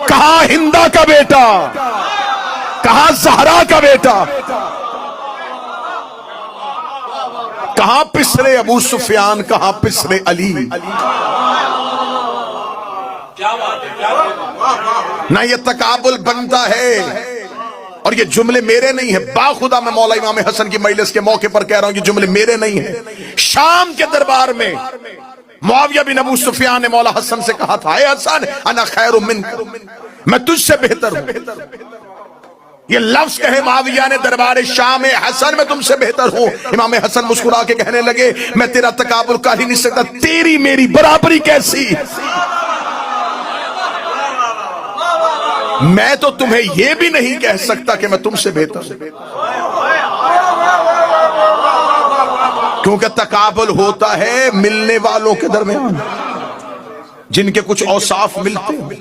کہاں ہندا کا بیٹا، کہاں زہرا کا بیٹا، کہاں پسرے ابو سفیان، کہاں پسرے علی۔ نہ یہ تقابل بنتا ہے، اور یہ جملے میرے نہیں ہیں، باخدا میں مولا امام حسن کی مجلس کے موقع پر کہہ رہا ہوں، یہ جملے میرے نہیں ہیں۔ شام کے دربار میں معاویہ بن ابو سفیان نے مولا حسن سے کہا تھا، اے حسن انا خیر منک، میں تجھ سے بہتر ہوں۔ یہ لفظ کہے معاویہ نے دربار شام، حسن میں تم سے بہتر ہوں۔ امام حسن مسکرا کے کہنے لگے، میں تیرا تقابل کر ہی نہیں سکتا، تیری میری برابری کیسی؟ میں تو تمہیں یہ بھی نہیں کہہ سکتا کہ میں تم سے بہتر ہوں، کیونکہ تقابل ہوتا ہے ملنے والوں کے درمیان جن کے کچھ اوصاف ملتے ہیں۔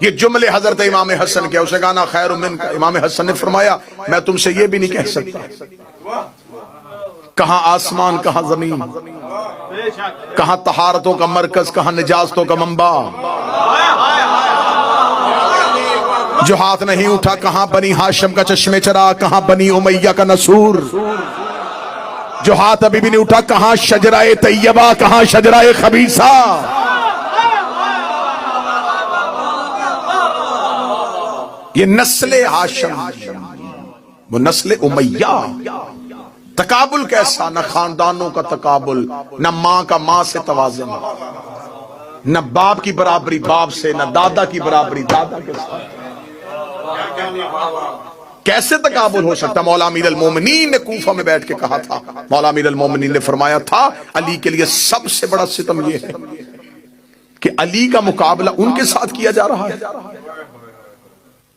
یہ جملے حضرت امام حسن کے، اسے کہا نا خیر من کا، امام حسن نے فرمایا میں تم سے یہ بھی نہیں کہہ سکتا۔ کہاں آسمان، کہاں زمین، کہاں طہارتوں کا مرکز، کہاں نجاستوں کا منبع، جو ہاتھ نہیں اٹھا کہاں بنی ہاشم کا چشمے چرا، کہاں بنی امیہ کا نسور، جو ہاتھ ابھی بھی نہیں اٹھا کہاں شجرہ طیبہ، کہاں شجرہ خبیثہ۔ یہ نسل ہاشم، وہ نسل امیہ۔ تقابل کیسا؟ نہ خاندانوں کا تقابل، نہ ماں کا ماں سے توازن، نہ باپ کی برابری باپ سے، نہ دادا کی برابری دادا کے ساتھ۔ کیسے تقابل ہو سکتا؟ مولا امیر المومنین نے کوفہ میں بیٹھ کے کہا تھا، مولا امیر المومنین نے فرمایا تھا علی کے لیے سب سے بڑا ستم یہ ہے کہ علی کا مقابلہ ان کے ساتھ کیا جا رہا ہے۔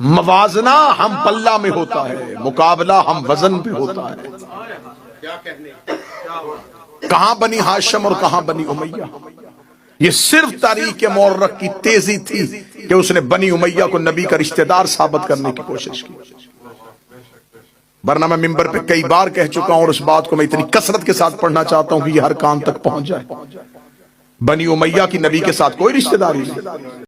موازنہ ہم پلہ میں ہوتا ہے، مقابلہ ہم وزن پہ ہوتا ہے۔ کہاں بنی ہاشم اور کہاں بنی امیہ؟ یہ صرف تاریخ کے مورخ کی تیزی تھی کہ اس نے بنی امیہ کو نبی کا رشتہ دار ثابت کرنے کی کوشش کی، ورنہ میں ممبر پہ کئی بار کہہ چکا ہوں، اور اس بات کو میں اتنی کثرت کے ساتھ پڑھنا چاہتا ہوں کہ یہ ہر کان تک پہنچ جائے، بنی امیہ کی نبی کے ساتھ کوئی رشتہ داری نہیں۔